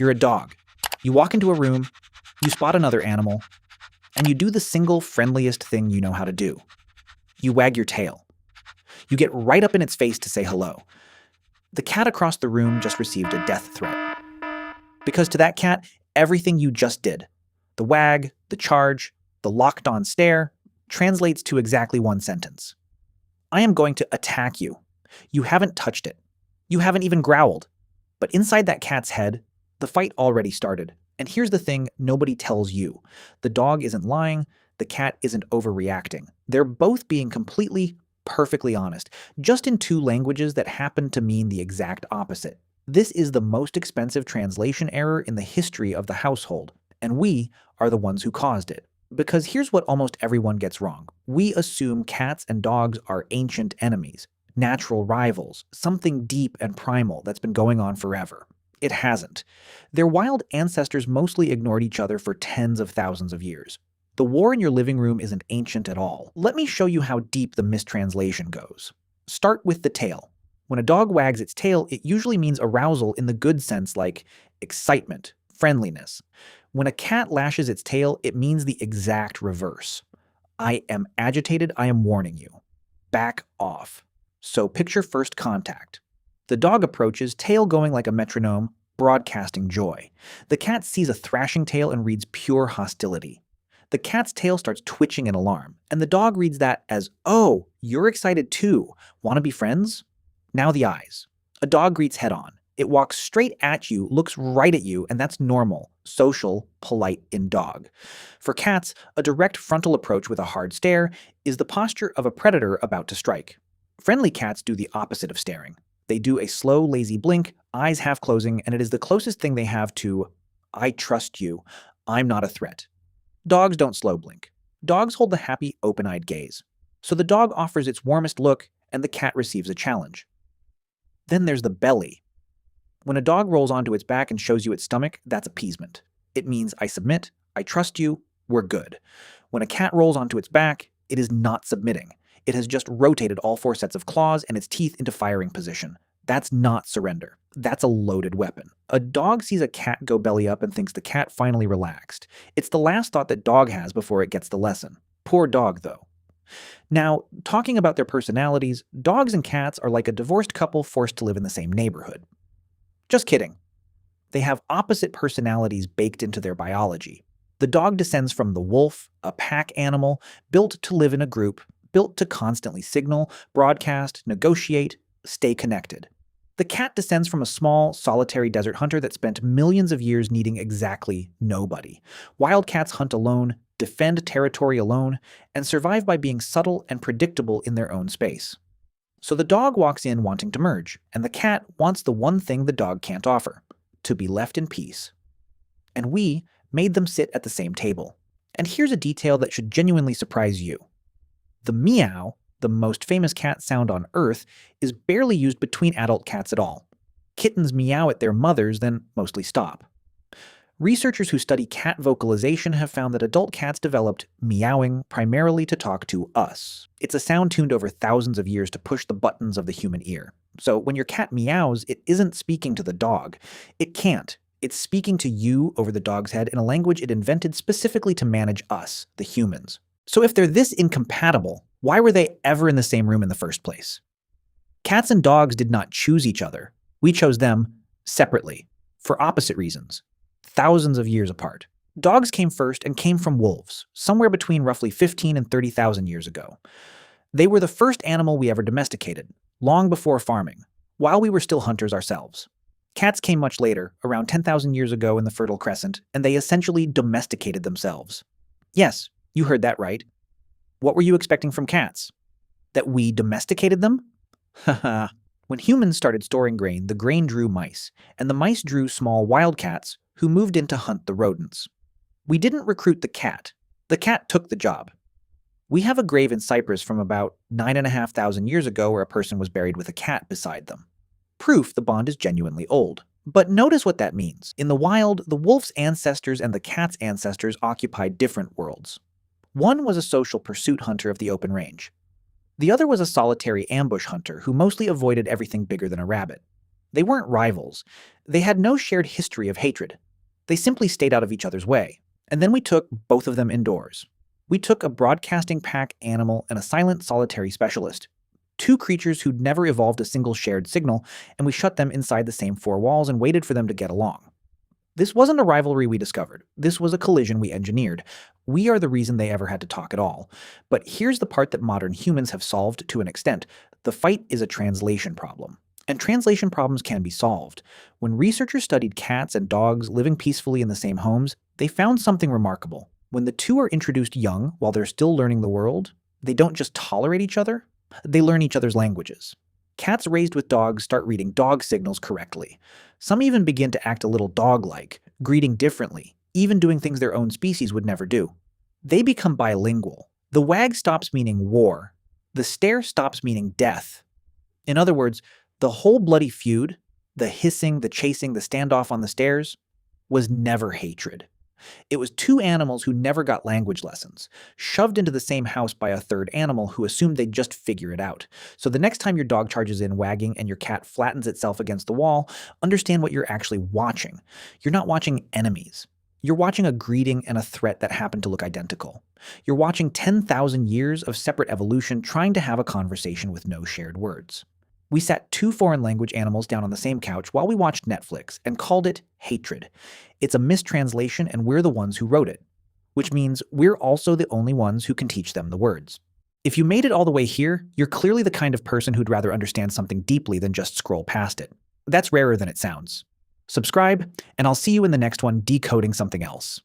You're a dog. You walk into a room, you spot another animal, and you do the single friendliest thing you know how to do. You wag your tail. You get right up in its face to say hello. The cat across the room just received a death threat. Because to that cat, everything you just did, the wag, the charge, the locked-on stare, translates to exactly one sentence. I am going to attack you. You haven't touched it. You haven't even growled. But inside that cat's head, the fight already started. And here's the thing nobody tells you. The dog isn't lying. The cat isn't overreacting. They're both being completely, perfectly honest, just in two languages that happen to mean the exact opposite. This is the most expensive translation error in the history of the household, and we are the ones who caused it. Because here's what almost everyone gets wrong. We assume cats and dogs are ancient enemies, natural rivals, something deep and primal that's been going on forever. It hasn't. Their wild ancestors mostly ignored each other for tens of thousands of years. The war in your living room isn't ancient at all. Let me show you how deep the mistranslation goes. Start with the tail. When a dog wags its tail, it usually means arousal in the good sense, like excitement, friendliness. When a cat lashes its tail, it means the exact reverse. I am agitated, I am warning you. Back off. So picture first contact. The dog approaches, tail going like a metronome, broadcasting joy. The cat sees a thrashing tail and reads pure hostility. The cat's tail starts twitching in alarm, and the dog reads that as, oh, you're excited too. Want to be friends? Now the eyes. A dog greets head on. It walks straight at you, looks right at you, and that's normal, social, polite in dog. For cats, a direct frontal approach with a hard stare is the posture of a predator about to strike. Friendly cats do the opposite of staring. They do a slow, lazy blink, eyes half closing, and it is the closest thing they have to, I trust you, I'm not a threat. Dogs don't slow blink. Dogs hold the happy, open-eyed gaze. So the dog offers its warmest look, and the cat receives a challenge. Then there's the belly. When a dog rolls onto its back and shows you its stomach, that's appeasement. It means I submit, I trust you, we're good. When a cat rolls onto its back, it is not submitting. It has just rotated all four sets of claws and its teeth into firing position. That's not surrender. That's a loaded weapon. A dog sees a cat go belly up and thinks the cat finally relaxed. It's the last thought that dog has before it gets the lesson. Poor dog, though. Now, talking about their personalities, dogs and cats are like a divorced couple forced to live in the same neighborhood. Just kidding. They have opposite personalities baked into their biology. The dog descends from the wolf, a pack animal, built to live in a group, built to constantly signal, broadcast, negotiate, stay connected. The cat descends from a small, solitary desert hunter that spent millions of years needing exactly nobody. Wild cats hunt alone, defend territory alone, and survive by being subtle and predictable in their own space. So the dog walks in wanting to merge, and the cat wants the one thing the dog can't offer, to be left in peace. And we made them sit at the same table. And here's a detail that should genuinely surprise you. The meow, the most famous cat sound on Earth, is barely used between adult cats at all. Kittens meow at their mothers, then mostly stop. Researchers who study cat vocalization have found that adult cats developed meowing primarily to talk to us. It's a sound tuned over thousands of years to push the buttons of the human ear. So when your cat meows, it isn't speaking to the dog. It can't. It's speaking to you over the dog's head in a language it invented specifically to manage us, the humans. So if they're this incompatible, why were they ever in the same room in the first place? Cats and dogs did not choose each other. We chose them separately, for opposite reasons, thousands of years apart. Dogs came first and came from wolves, somewhere between roughly 15 and 30,000 years ago. They were the first animal we ever domesticated, long before farming, while we were still hunters ourselves. Cats came much later, around 10,000 years ago in the Fertile Crescent, and they essentially domesticated themselves. Yes, you heard that right. What were you expecting from cats? That we domesticated them? Haha. When humans started storing grain, the grain drew mice, and the mice drew small wild cats who moved in to hunt the rodents. We didn't recruit the cat took the job. We have a grave in Cyprus from about 9,500 years ago where a person was buried with a cat beside them. Proof the bond is genuinely old. But notice what that means. In the wild, the wolf's ancestors and the cat's ancestors occupied different worlds. One was a social pursuit hunter of the open range. The other was a solitary ambush hunter who mostly avoided everything bigger than a rabbit. They weren't rivals. They had no shared history of hatred. They simply stayed out of each other's way. And then we took both of them indoors. We took a broadcasting pack animal and a silent solitary specialist, two creatures who'd never evolved a single shared signal, and we shut them inside the same four walls and waited for them to get along. This wasn't a rivalry we discovered. This was a collision we engineered. We are the reason they ever had to talk at all. But here's the part that modern humans have solved to an extent. The fight is a translation problem. And translation problems can be solved. When researchers studied cats and dogs living peacefully in the same homes, they found something remarkable. When the two are introduced young, while they're still learning the world, they don't just tolerate each other, they learn each other's languages. Cats raised with dogs start reading dog signals correctly. Some even begin to act a little dog-like, greeting differently, even doing things their own species would never do. They become bilingual. The wag stops meaning war. The stare stops meaning death. In other words, the whole bloody feud, the hissing, the chasing, the standoff on the stairs, was never hatred. It was two animals who never got language lessons, shoved into the same house by a third animal who assumed they'd just figure it out. So the next time your dog charges in wagging and your cat flattens itself against the wall, understand what you're actually watching. You're not watching enemies. You're watching a greeting and a threat that happen to look identical. You're watching 10,000 years of separate evolution trying to have a conversation with no shared words. We sat two foreign language animals down on the same couch while we watched Netflix and called it hatred. It's a mistranslation and we're the ones who wrote it, which means we're also the only ones who can teach them the words. If you made it all the way here, you're clearly the kind of person who'd rather understand something deeply than just scroll past it. That's rarer than it sounds. Subscribe, and I'll see you in the next one decoding something else.